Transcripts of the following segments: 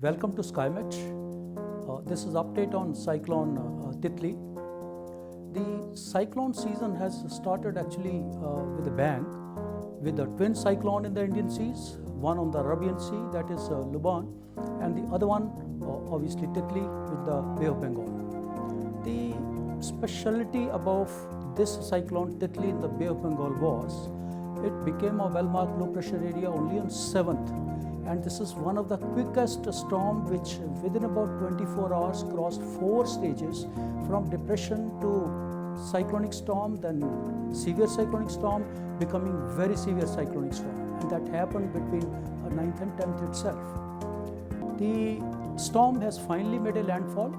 Welcome to SkyMet. This is update on Cyclone Titli. The cyclone season has started actually with a bang, with the twin cyclone in the Indian seas, one on the Arabian Sea, that is Luban, and the other one, obviously Titli, with the Bay of Bengal. The specialty about this cyclone Titli in the Bay of Bengal was it became a well-marked low pressure area only on 7th. And this is one of the quickest storm which within about 24 hours crossed 4 stages from depression to cyclonic storm, then severe cyclonic storm, becoming very severe cyclonic storm, and that happened between 9th and 10th itself. The storm has finally made a landfall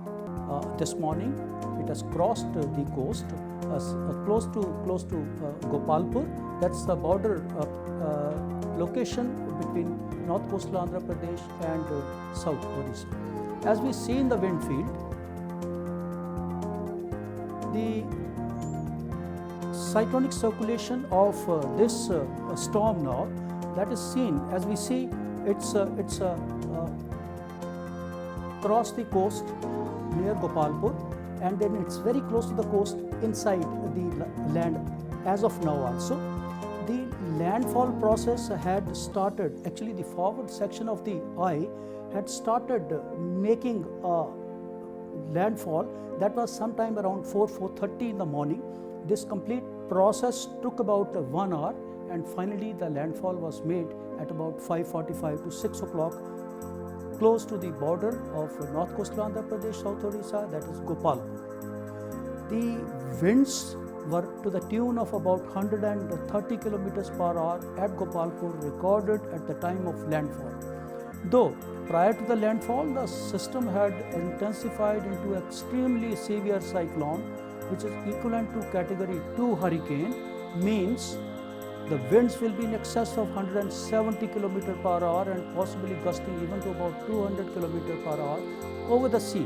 this morning. It has crossed the coast close to Gopalpur. That's the border location between North Coastal Andhra Pradesh and South Odisha. As we see in the wind field, the cyclonic circulation of this storm now, that is seen as we see it's across the coast near Gopalpur, and then it's very close to the coast inside the land as of now also. The landfall process had started, actually the forward section of the eye had started making a landfall. That was sometime around 4:30 in the morning. This complete process took about 1 hour, and finally the landfall was made at about 5:45 to 6 o'clock close to the border of North Coastal Andhra Pradesh, South Odisha, that is Gopalpur. The winds were to the tune of about 130 kilometers per hour at Gopalpur recorded at the time of landfall. Though prior to the landfall, the system had intensified into extremely severe cyclone, which is equivalent to category 2 hurricane, means the winds will be in excess of 170 kilometers per hour and possibly gusting even to about 200 kilometers per hour over the sea.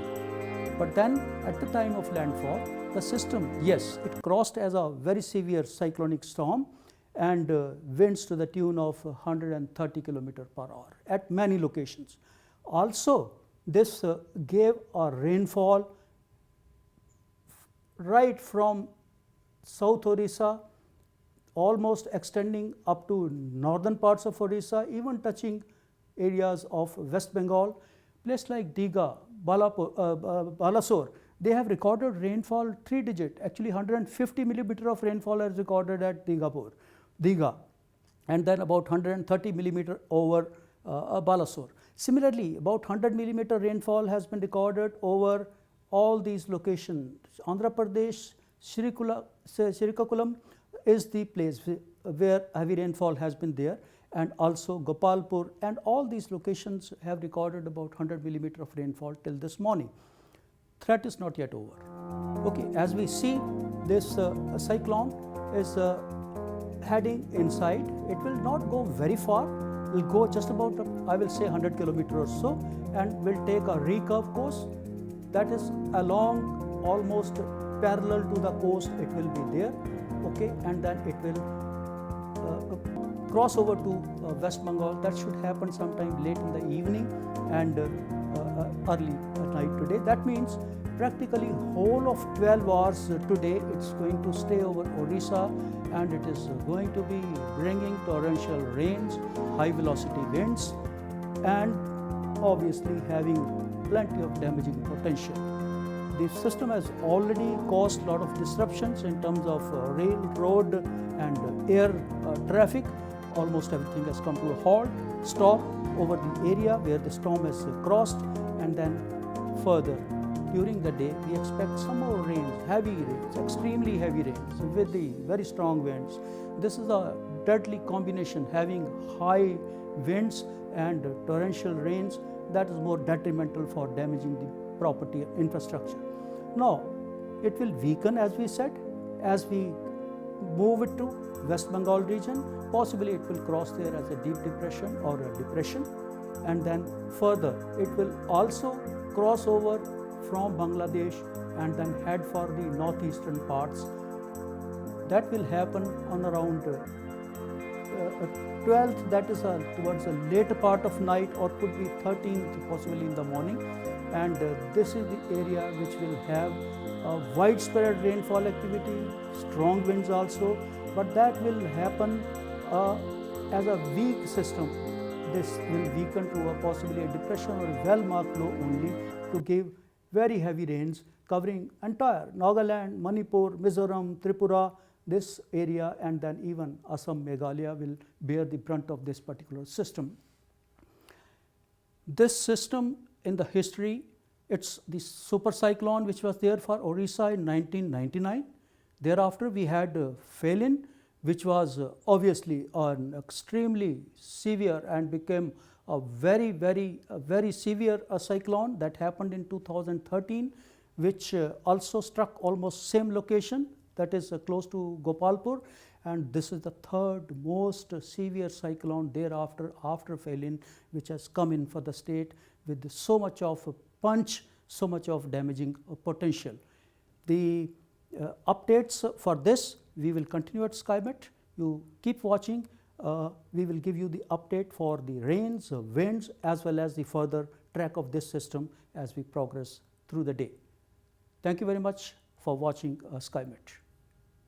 But then at the time of landfall, the system, yes, it crossed as a very severe cyclonic storm and winds to the tune of 130 kilometers per hour at many locations. Also, this gave a rainfall right from South Odisha, almost extending up to northern parts of Odisha, even touching areas of West Bengal. Places like Digha, Balasore, they have recorded rainfall 3-digit, actually 150 millimeter of rainfall is recorded at Digha, and then about 130 millimeter over Balasore. Similarly, about 100 millimeter rainfall has been recorded over all these locations. Andhra Pradesh, Srikakulam is the place where heavy rainfall has been there, and also Gopalpur, and all these locations have recorded about 100 millimeter of rainfall till this morning. Threat is not yet over. Okay, as we see, this cyclone is heading inside. It will not go very far. It will go just about, I will say, 100 kilometers or so, and will take a recurve course. That is along almost parallel to the coast. It will be there. Okay, and then it will cross over to West Bengal. That should happen sometime late in the evening and early night today. That means practically whole of 12 hours today it's going to stay over Odisha, and it is going to be bringing torrential rains, high velocity winds, and obviously having plenty of damaging potential. The system has already caused a lot of disruptions in terms of rail, road and air traffic. Almost everything has come to a halt, stop over the area where the storm has crossed, and then further during the day we expect some more rains, heavy rains, extremely heavy rains with the very strong winds. This is a deadly combination, having high winds and torrential rains, that is more detrimental for damaging the property infrastructure. Now, it will weaken, as we said, as we move it to West Bengal region. Possibly it will cross there as a deep depression or a depression, and then further it will also cross over from Bangladesh and then head for the northeastern parts. That will happen on around 12th, that is towards the later part of night, or could be 13th possibly in the morning, and this is the area which will have widespread rainfall activity, strong winds also, but that will happen as a weak system. This will weaken to a possibly a depression or a well-marked low only to give very heavy rains covering entire Nagaland, Manipur, Mizoram, Tripura, this area, and then even Assam, Meghalaya will bear the brunt of this particular system. This system in the history, it's the super cyclone which was there for Odisha in 1999. Thereafter we had Phelan, which was obviously an extremely severe and became a very severe cyclone that happened in 2013, which also struck almost same location, that is close to Gopalpur, and this is the third most severe cyclone thereafter after Phelan, which has come in for the state with so much of punch, so much of damaging potential. The updates for this we will continue at SkyMet. You keep watching. We will give you the update for the rains, winds, as well as the further track of this system as we progress through the day. Thank you very much for watching SkyMet.